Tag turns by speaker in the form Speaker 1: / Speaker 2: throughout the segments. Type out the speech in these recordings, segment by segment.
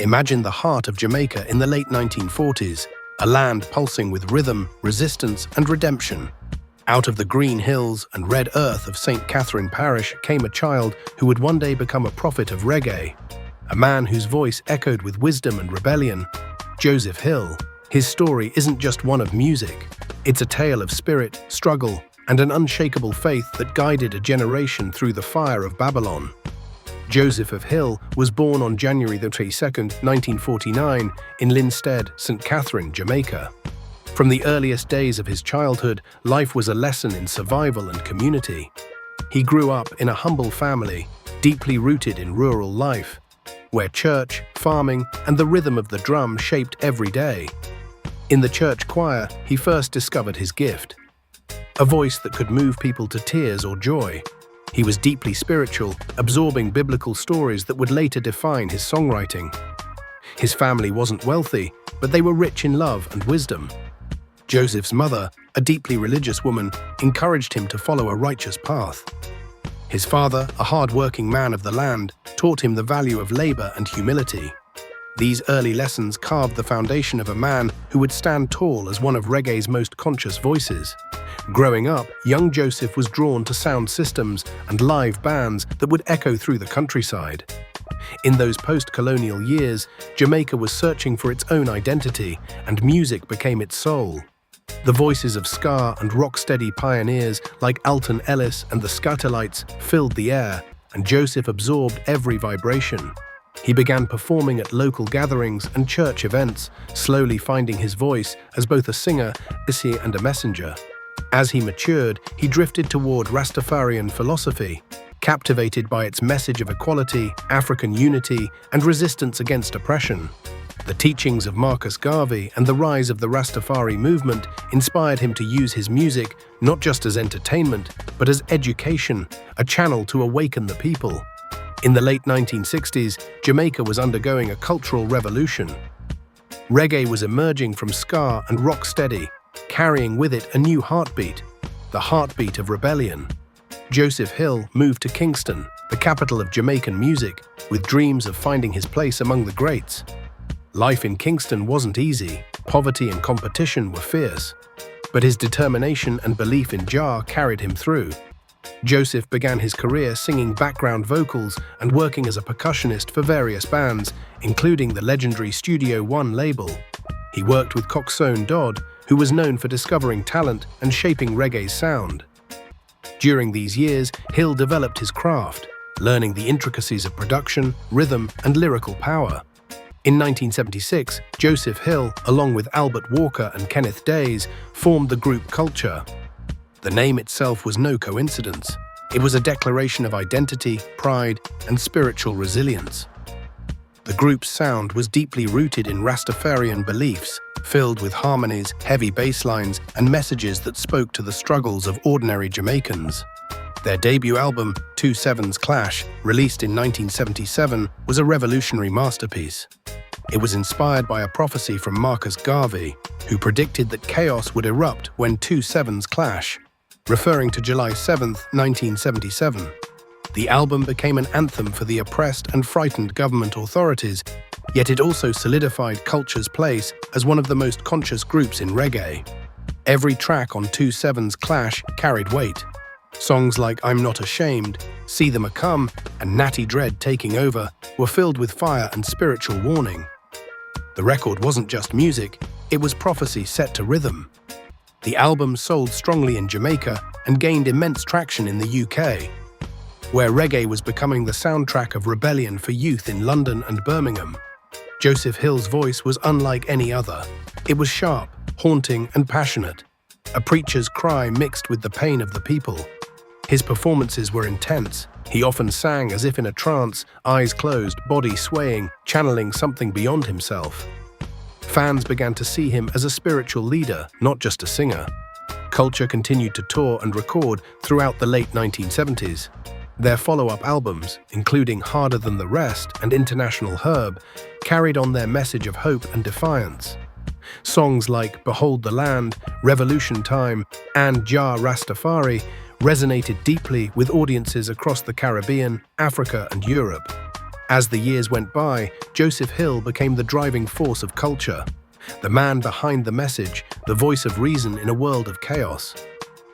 Speaker 1: Imagine the heart of Jamaica in the late 1940s, a land pulsing with rhythm, resistance, and redemption. Out of the green hills and red earth of St. Catherine Parish came a child who would one day become a prophet of reggae, a man whose voice echoed with wisdom and rebellion, Joseph Hill. His story isn't just one of music. It's a tale of spirit, struggle, and an unshakable faith that guided a generation through the fire of Babylon. Joseph of Hill was born on January 22, 1949, in Linstead, St. Catherine, Jamaica. From the earliest days of his childhood, life was a lesson in survival and community. He grew up in a humble family, deeply rooted in rural life, where church, farming, and the rhythm of the drum shaped every day. In the church choir, he first discovered his gift, a voice that could move people to tears or joy. He was deeply spiritual, absorbing biblical stories that would later define his songwriting. His family wasn't wealthy, but they were rich in love and wisdom. Joseph's mother, a deeply religious woman, encouraged him to follow a righteous path. His father, a hard-working man of the land, taught him the value of labor and humility. These early lessons carved the foundation of a man who would stand tall as one of reggae's most conscious voices. Growing up, young Joseph was drawn to sound systems and live bands that would echo through the countryside. In those post-colonial years, Jamaica was searching for its own identity, and music became its soul. The voices of ska and rocksteady pioneers like Alton Ellis and the Skatalites filled the air, and Joseph absorbed every vibration. He began performing at local gatherings and church events, slowly finding his voice as both a singer, and a messenger. As he matured, he drifted toward Rastafarian philosophy, captivated by its message of equality, African unity, and resistance against oppression. The teachings of Marcus Garvey and the rise of the Rastafari movement inspired him to use his music not just as entertainment, but as education, a channel to awaken the people. In the late 1960s, Jamaica was undergoing a cultural revolution. Reggae was emerging from ska and rocksteady, carrying with it a new heartbeat, the heartbeat of rebellion. Joseph Hill moved to Kingston, the capital of Jamaican music, with dreams of finding his place among the greats. Life in Kingston wasn't easy, poverty and competition were fierce, but his determination and belief in Jah carried him through. Joseph began his career singing background vocals and working as a percussionist for various bands, including the legendary Studio One label. He worked with Coxsone Dodd, who was known for discovering talent and shaping reggae's sound. During these years, Hill developed his craft, learning the intricacies of production, rhythm, and lyrical power. In 1976, Joseph Hill, along with Albert Walker and Kenneth Days, formed the group Culture. The name itself was no coincidence. It was a declaration of identity, pride, and spiritual resilience. The group's sound was deeply rooted in Rastafarian beliefs, filled with harmonies, heavy bass lines, and messages that spoke to the struggles of ordinary Jamaicans. Their debut album, 2/7's Clash, released in 1977, was a revolutionary masterpiece. It was inspired by a prophecy from Marcus Garvey, who predicted that chaos would erupt when 2/7's clash, referring to July 7, 1977. The album became an anthem for the oppressed and frightened government authorities, yet it also solidified Culture's place as one of the most conscious groups in reggae. Every track on 2/7's Clash carried weight. Songs like I'm Not Ashamed, See Them A-Come, and Natty Dread Taking Over were filled with fire and spiritual warning. The record wasn't just music, it was prophecy set to rhythm. The album sold strongly in Jamaica and gained immense traction in the UK, where reggae was becoming the soundtrack of rebellion for youth in London and Birmingham. Joseph Hill's voice was unlike any other. It was sharp, haunting, and passionate, a preacher's cry mixed with the pain of the people. His performances were intense. He often sang as if in a trance, eyes closed, body swaying, channeling something beyond himself. Fans began to see him as a spiritual leader, not just a singer. Culture continued to tour and record throughout the late 1970s. Their follow-up albums, including Harder Than the Rest and International Herb, carried on their message of hope and defiance. Songs like Behold the Land, Revolution Time, and Jah Rastafari resonated deeply with audiences across the Caribbean, Africa, and Europe. As the years went by, Joseph Hill became the driving force of culture, the man behind the message, the voice of reason in a world of chaos.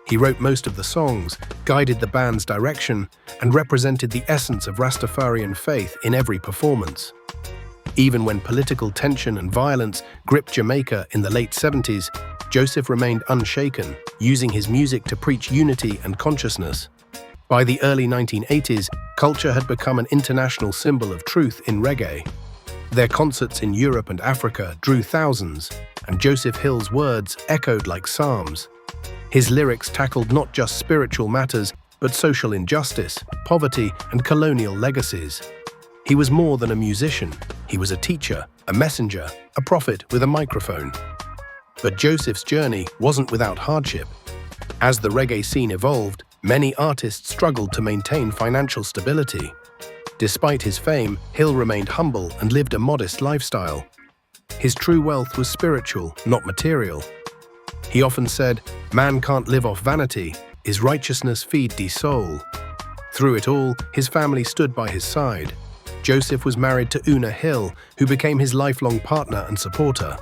Speaker 1: He wrote most of the songs, guided the band's direction, and represented the essence of Rastafarian faith in every performance. Even when political tension and violence gripped Jamaica in the late 70s, Joseph remained unshaken, using his music to preach unity and consciousness. By the early 1980s, culture had become an international symbol of truth in reggae. Their concerts in Europe and Africa drew thousands, and Joseph Hill's words echoed like psalms. His lyrics tackled not just spiritual matters, but social injustice, poverty, and colonial legacies. He was more than a musician. He was a teacher, a messenger, a prophet with a microphone. But Joseph's journey wasn't without hardship. As the reggae scene evolved, many artists struggled to maintain financial stability. Despite his fame, Hill remained humble and lived a modest lifestyle. His true wealth was spiritual, not material. He often said, "Man can't live off vanity, his righteousness feed the soul." Through it all, his family stood by his side. Joseph was married to Una Hill, who became his lifelong partner and supporter.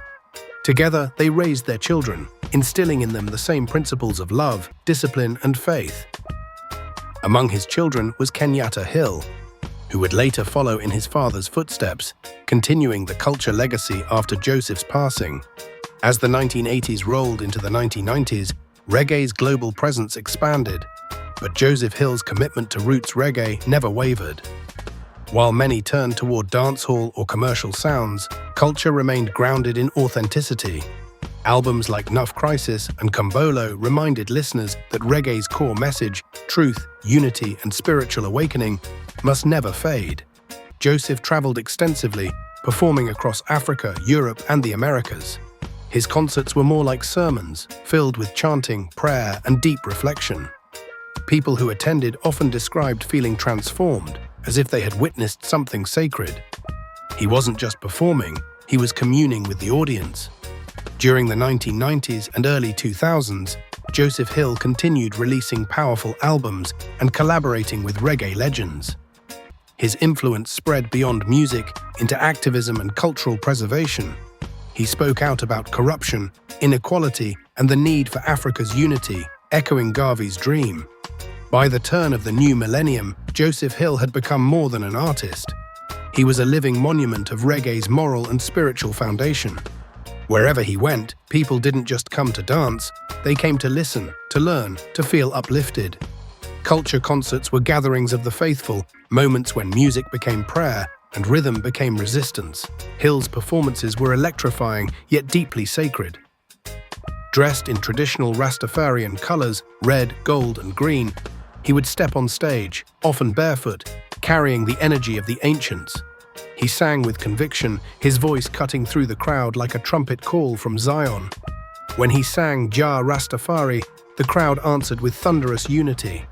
Speaker 1: Together, they raised their children, instilling in them the same principles of love, discipline, and faith. Among his children was Kenyatta Hill, who would later follow in his father's footsteps, continuing the culture legacy after Joseph's passing. As the 1980s rolled into the 1990s, reggae's global presence expanded, but Joseph Hill's commitment to roots reggae never wavered. While many turned toward dancehall or commercial sounds, culture remained grounded in authenticity. Albums like Nuff Crisis and Cumbolo reminded listeners that reggae's core message, truth, unity, and spiritual awakening, must never fade. Joseph traveled extensively, performing across Africa, Europe, and the Americas. His concerts were more like sermons, filled with chanting, prayer, and deep reflection. People who attended often described feeling transformed, as if they had witnessed something sacred. He wasn't just performing, he was communing with the audience. During the 1990s and early 2000s, Joseph Hill continued releasing powerful albums and collaborating with reggae legends. His influence spread beyond music into activism and cultural preservation. He spoke out about corruption, inequality, and the need for Africa's unity, echoing Garvey's dream. By the turn of the new millennium, Joseph Hill had become more than an artist. He was a living monument of reggae's moral and spiritual foundation. Wherever he went, people didn't just come to dance, they came to listen, to learn, to feel uplifted. Culture concerts were gatherings of the faithful, moments when music became prayer and rhythm became resistance. Hill's performances were electrifying, yet deeply sacred. Dressed in traditional Rastafarian colors, red, gold, and green, he would step on stage, often barefoot, carrying the energy of the ancients. He sang with conviction, his voice cutting through the crowd like a trumpet call from Zion. When he sang Jah Rastafari, the crowd answered with thunderous unity.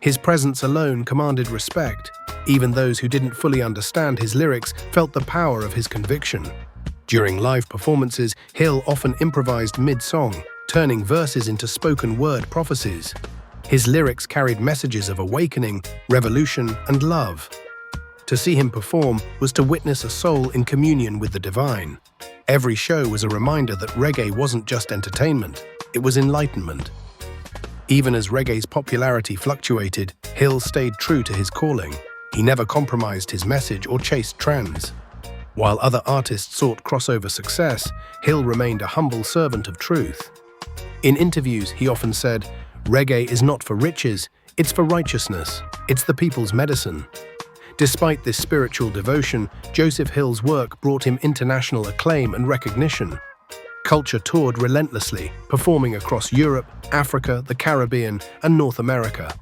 Speaker 1: His presence alone commanded respect. Even those who didn't fully understand his lyrics felt the power of his conviction. During live performances, Hill often improvised mid-song, turning verses into spoken word prophecies. His lyrics carried messages of awakening, revolution, and love. To see him perform was to witness a soul in communion with the divine. Every show was a reminder that reggae wasn't just entertainment, it was enlightenment. Even as reggae's popularity fluctuated, Hill stayed true to his calling. He never compromised his message or chased trends. While other artists sought crossover success, Hill remained a humble servant of truth. In interviews, he often said, "Reggae is not for riches, it's for righteousness. It's the people's medicine." Despite this spiritual devotion, Joseph Hill's work brought him international acclaim and recognition. Culture toured relentlessly, performing across Europe, Africa, the Caribbean, and North America.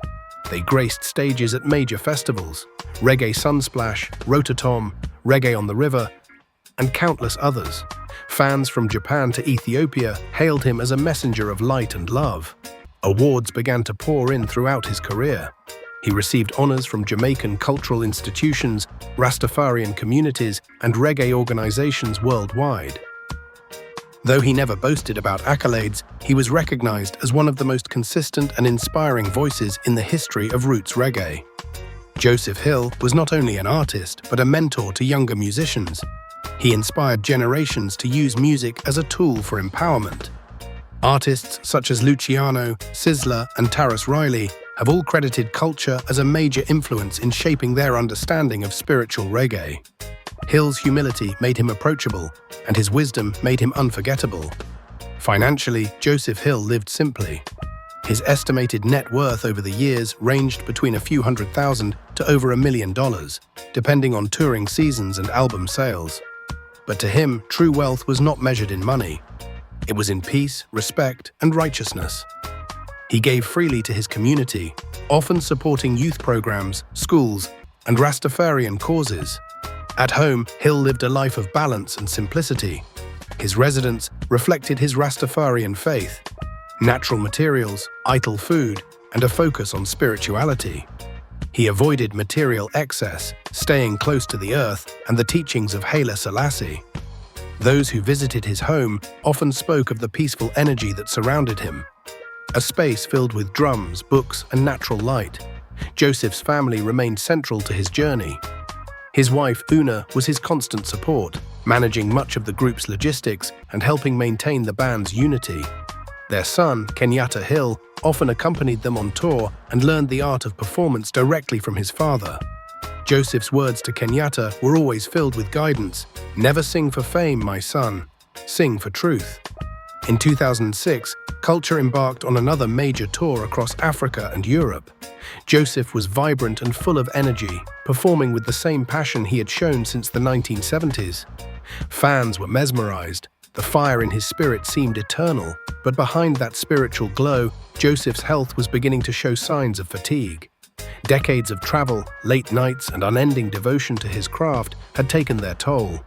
Speaker 1: They graced stages at major festivals, Reggae Sunsplash, Rototom, Reggae on the River, and countless others. Fans from Japan to Ethiopia hailed him as a messenger of light and love. Awards began to pour in throughout his career. He received honors from Jamaican cultural institutions, Rastafarian communities, and reggae organizations worldwide. Though he never boasted about accolades, he was recognized as one of the most consistent and inspiring voices in the history of roots reggae. Joseph Hill was not only an artist, but a mentor to younger musicians. He inspired generations to use music as a tool for empowerment. Artists such as Luciano, Sizzla, and Tarrus Riley have all credited culture as a major influence in shaping their understanding of spiritual reggae. Hill's humility made him approachable, and his wisdom made him unforgettable. Financially, Joseph Hill lived simply. His estimated net worth over the years ranged between a few $100,000 to over $1 million, depending on touring seasons and album sales. But to him, true wealth was not measured in money. It was in peace, respect, and righteousness. He gave freely to his community, often supporting youth programs, schools, and Rastafarian causes. At home, Hill lived a life of balance and simplicity. His residence reflected his Rastafarian faith, natural materials, idle food, and a focus on spirituality. He avoided material excess, staying close to the earth and the teachings of Haile Selassie. Those who visited his home often spoke of the peaceful energy that surrounded him, a space filled with drums, books, and natural light. Joseph's family remained central to his journey. His wife, Una, was his constant support, managing much of the group's logistics and helping maintain the band's unity. Their son, Kenyatta Hill, often accompanied them on tour and learned the art of performance directly from his father. Joseph's words to Kenyatta were always filled with guidance. "Never sing for fame, my son. Sing for truth." In 2006, Culture embarked on another major tour across Africa and Europe. Joseph was vibrant and full of energy, performing with the same passion he had shown since the 1970s. Fans were mesmerized. The fire in his spirit seemed eternal, but behind that spiritual glow, Joseph's health was beginning to show signs of fatigue. Decades of travel, late nights, and unending devotion to his craft had taken their toll.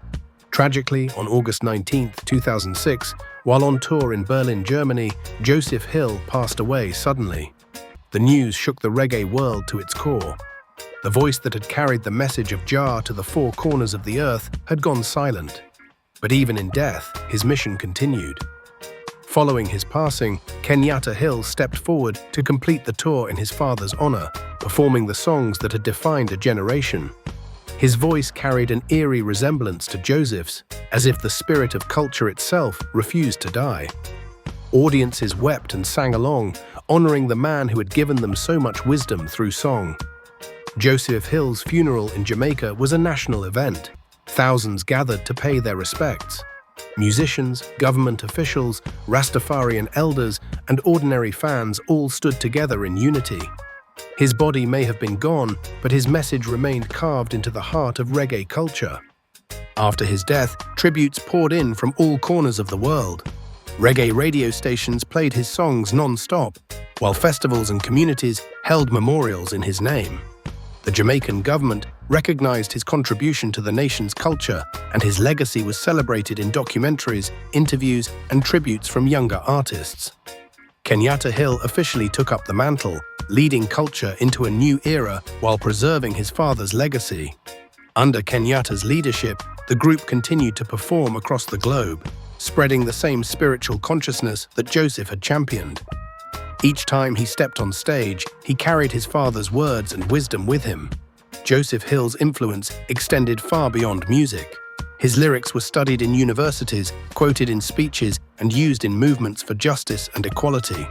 Speaker 1: Tragically, on August 19, 2006, while on tour in Berlin, Germany, Joseph Hill passed away suddenly. The news shook the reggae world to its core. The voice that had carried the message of Jah to the four corners of the earth had gone silent. But even in death, his mission continued. Following his passing, Kenyatta Hill stepped forward to complete the tour in his father's honor, performing the songs that had defined a generation. His voice carried an eerie resemblance to Joseph's, as if the spirit of culture itself refused to die. Audiences wept and sang along, honoring the man who had given them so much wisdom through song. Joseph Hill's funeral in Jamaica was a national event. Thousands gathered to pay their respects. Musicians, government officials, Rastafarian elders, and ordinary fans all stood together in unity. His body may have been gone, but his message remained carved into the heart of reggae culture. After his death, tributes poured in from all corners of the world. Reggae radio stations played his songs non-stop, while festivals and communities held memorials in his name. The Jamaican government recognized his contribution to the nation's culture, and his legacy was celebrated in documentaries, interviews, and tributes from younger artists. Kenyatta Hill officially took up the mantle, leading culture into a new era while preserving his father's legacy. Under Kenyatta's leadership, the group continued to perform across the globe, spreading the same spiritual consciousness that Joseph had championed. Each time he stepped on stage, he carried his father's words and wisdom with him. Joseph Hill's influence extended far beyond music. His lyrics were studied in universities, quoted in speeches, and used in movements for justice and equality.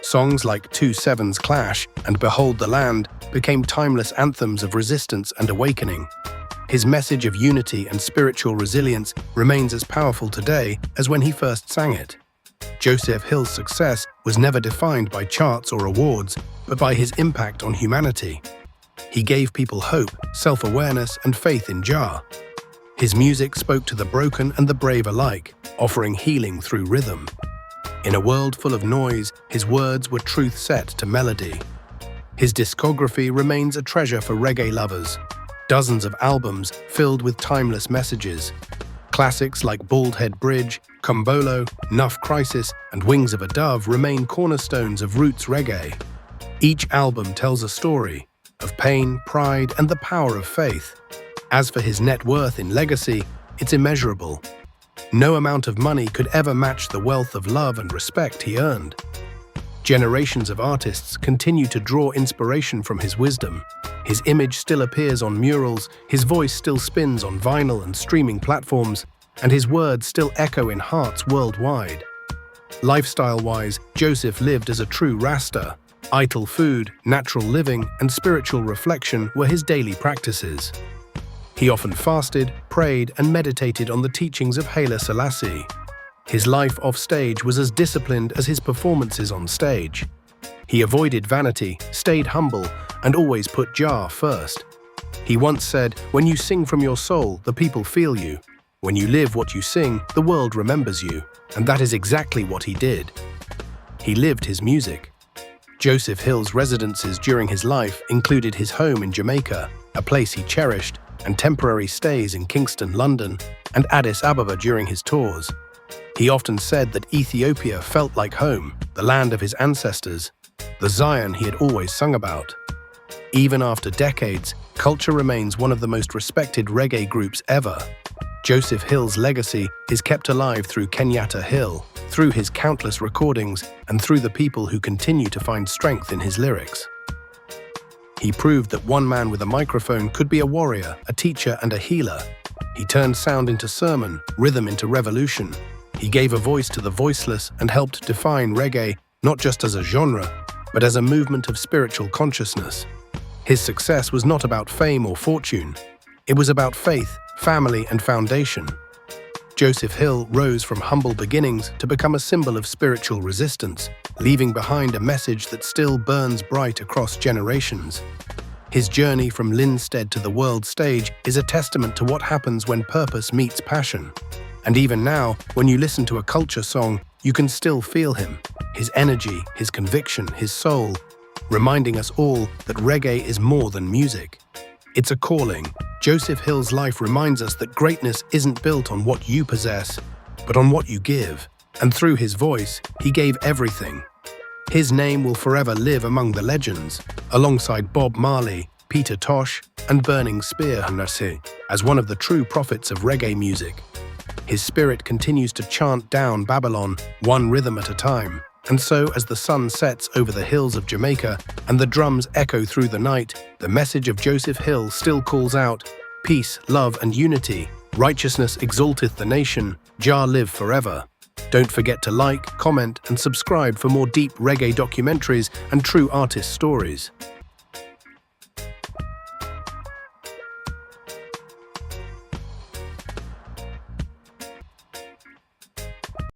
Speaker 1: Songs like 2/7's Clash and Behold the Land became timeless anthems of resistance and awakening. His message of unity and spiritual resilience remains as powerful today as when he first sang it. Joseph Hill's success was never defined by charts or awards, but by his impact on humanity. He gave people hope, self-awareness, and faith in Jah. His music spoke to the broken and the brave alike, offering healing through rhythm. In a world full of noise, his words were truth set to melody. His discography remains a treasure for reggae lovers. Dozens of albums filled with timeless messages. Classics like Bald Head Bridge, Cumbolo, Nuff Crisis, and Wings of a Dove remain cornerstones of roots reggae. Each album tells a story of pain, pride, and the power of faith. As for his net worth in legacy, it's immeasurable. No amount of money could ever match the wealth of love and respect he earned. Generations of artists continue to draw inspiration from his wisdom. His image still appears on murals, his voice still spins on vinyl and streaming platforms, and his words still echo in hearts worldwide. Lifestyle-wise, Joseph lived as a true Rasta. Idle food, natural living, and spiritual reflection were his daily practices. He often fasted, prayed, and meditated on the teachings of Haile Selassie. His life off-stage was as disciplined as his performances on stage. He avoided vanity, stayed humble, and always put Jah first. He once said, "When you sing from your soul, the people feel you. When you live what you sing, the world remembers you." And that is exactly what he did. He lived his music. Joseph Hill's residences during his life included his home in Jamaica, a place he cherished, and temporary stays in Kingston, London, and Addis Ababa during his tours. He often said that Ethiopia felt like home, the land of his ancestors, the Zion he had always sung about. Even after decades, culture remains one of the most respected reggae groups ever. Joseph Hill's legacy is kept alive through Kenyatta Hill, through his countless recordings, and through the people who continue to find strength in his lyrics. He proved that one man with a microphone could be a warrior, a teacher, and a healer. He turned sound into sermon, rhythm into revolution. He gave a voice to the voiceless and helped define reggae not just as a genre, but as a movement of spiritual consciousness. His success was not about fame or fortune. It was about faith, family, and foundation. Joseph Hill rose from humble beginnings to become a symbol of spiritual resistance, leaving behind a message that still burns bright across generations. His journey from Linstead to the world stage is a testament to what happens when purpose meets passion. And even now, when you listen to a culture song, you can still feel him, his energy, his conviction, his soul, reminding us all that reggae is more than music. It's a calling. Joseph Hill's life reminds us that greatness isn't built on what you possess, but on what you give. And through his voice, he gave everything. His name will forever live among the legends, alongside Bob Marley, Peter Tosh, and Burning Spear as one of the true prophets of reggae music. His spirit continues to chant down Babylon, one rhythm at a time. And so, as the sun sets over the hills of Jamaica and the drums echo through the night, the message of Joseph Hill still calls out, "Peace, love, and unity. Righteousness exalteth the nation. Jah live forever." Don't forget to like, comment, and subscribe for more deep reggae documentaries and true artist stories.